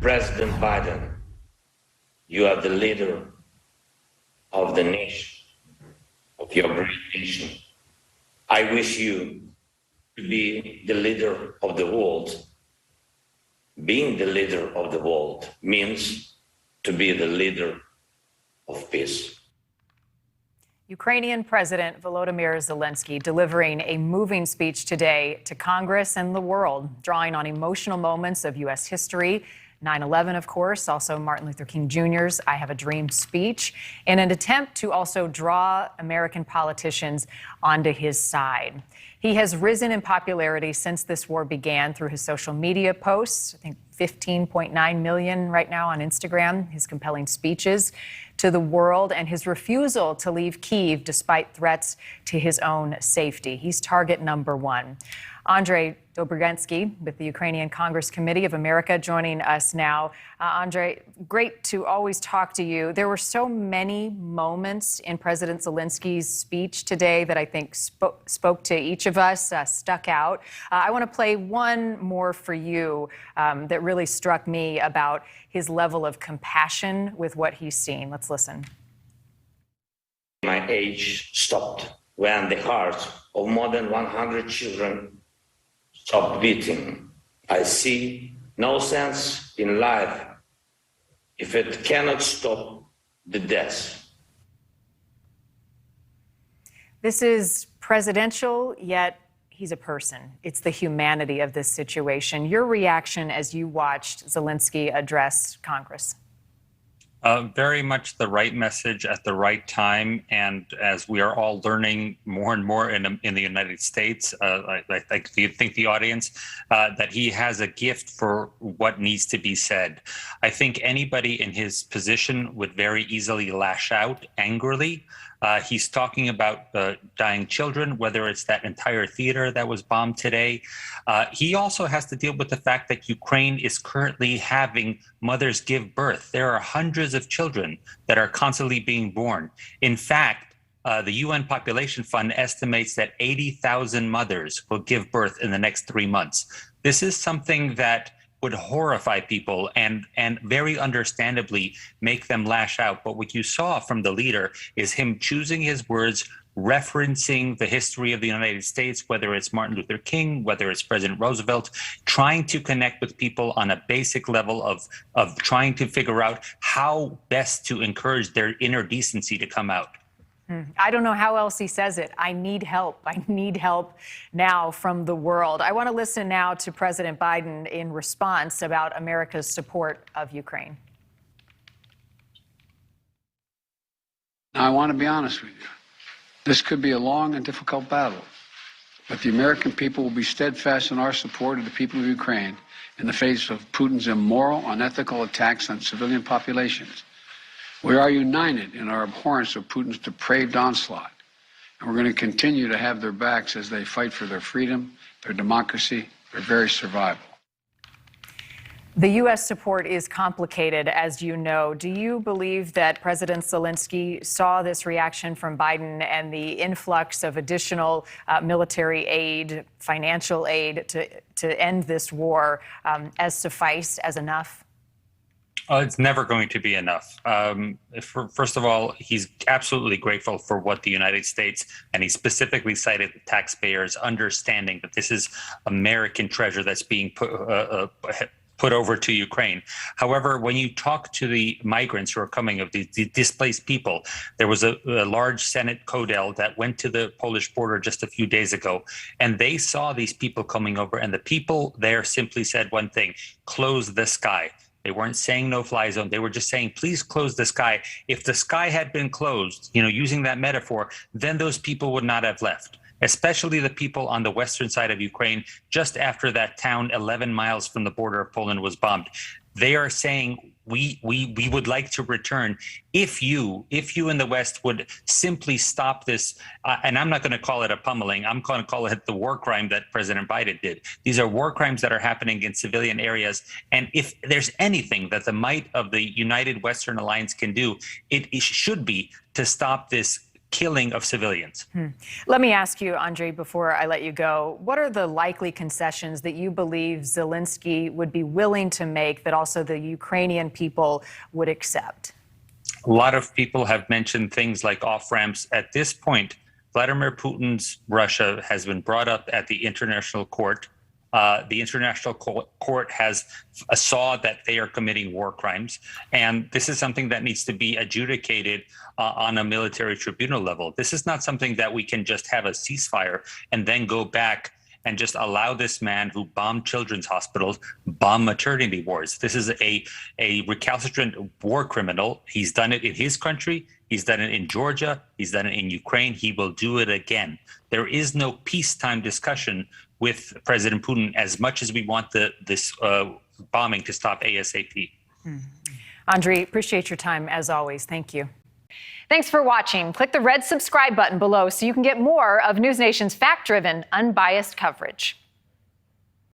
President Biden, you are the leader of the nation, of your great nation. I wish you to be the leader of the world. Being the leader of the world means to be the leader of peace. Ukrainian President Volodymyr Zelenskyy delivering a moving speech today to Congress and the world, drawing on emotional moments of U.S. history. 9/11, of course, also Martin Luther King Jr.'s I Have a Dream speech, in an attempt to also draw American politicians onto his side. He has risen in popularity since this war began through his social media posts. I think 15.9 million right now on Instagram, his compelling speeches to the world, and his refusal to leave Kyiv despite threats to his own safety. He's target number one. Andrei Dobrygensky with the Ukrainian Congress Committee of America joining us now. Andrei, great to always talk to you. There were so many moments in President Zelensky's speech today that I think spoke to each of us, stuck out. I want to play one more for you that really struck me about his level of compassion with what he's seen. Let's listen. My age stopped when the heart of more than 100 children stopped beating. I see no sense in life if it cannot stop the death. This is presidential, yet he's a person. It's the humanity of this situation. Your reaction as you watched Zelenskyy address Congress? Very much the right message at the right time. And as we are all learning more and more in the United States, I think the audience, that he has a gift for what needs to be said. I think anybody in his position would very easily lash out angrily. He's talking about dying children, whether it's that entire theater that was bombed today. He also has to deal with the fact that Ukraine is currently having mothers give birth. There are hundreds of children that are constantly being born. In fact, the UN Population Fund estimates that 80,000 mothers will give birth in the next 3 months. This is something that would horrify people and very understandably make them lash out. But what you saw from the leader is him choosing his words, referencing the history of the United States, whether it's Martin Luther King, whether it's President Roosevelt, trying to connect with people on a basic level of trying to figure out how best to encourage their inner decency to come out. I don't know how else he says it. I need help. I need help now from the world. I want to listen now to President Biden in response about America's support of Ukraine. Now, I want to be honest with you. This could be a long and difficult battle, but the American people will be steadfast in our support of the people of Ukraine in the face of Putin's immoral, unethical attacks on civilian populations. We are united in our abhorrence of Putin's depraved onslaught, and we're going to continue to have their backs as they fight for their freedom, their democracy, their very survival. The U.S. support is complicated, as you know. Do you believe that President Zelenskyy saw this reaction from Biden and the influx of additional military aid, financial aid to end this war as suffice, as enough? It's never going to be enough. First of all, he's absolutely grateful for what the United States, and he specifically cited the taxpayers understanding that this is American treasure that's being put over to Ukraine. However, when you talk to the migrants who are coming, of the displaced people, there was a large Senate CODEL that went to the Polish border just a few days ago, and they saw these people coming over, and the people there simply said one thing: close the sky. They weren't saying no-fly zone. They were just saying, please close the sky. If the sky had been closed, using that metaphor, then those people would not have left, especially the people on the western side of Ukraine, just after that town 11 miles from the border of Poland was bombed. They are saying, we would like to return if you in the West would simply stop this. And I'm not going to call it a pummeling. I'm going to call it the war crime that President Biden did. These are war crimes that are happening in civilian areas. And if there's anything that the might of the United Western Alliance can do, it should be to stop this killing of civilians. Let me ask you, Andriy, before I let you go, what are the likely concessions that you believe Zelenskyy would be willing to make that also the Ukrainian people would accept? A lot of people have mentioned things like off-ramps. At this point, Vladimir Putin's Russia has been brought up at the International Court. The International Court has saw that they are committing war crimes, and this is something that needs to be adjudicated on a military tribunal level. This is not something that we can just have a ceasefire and then go back and just allow this man who bombed children's hospitals, bomb maternity wards. This is a recalcitrant war criminal. He's done it in his country. He's done it in Georgia. He's done it in Ukraine. He will do it again. There is no peacetime discussion with President Putin as much as we want this bombing to stop ASAP. Andriy, appreciate your time as always. Thank you. Thanks for watching. Click the red subscribe button below so you can get more of NewsNation's fact-driven, unbiased coverage.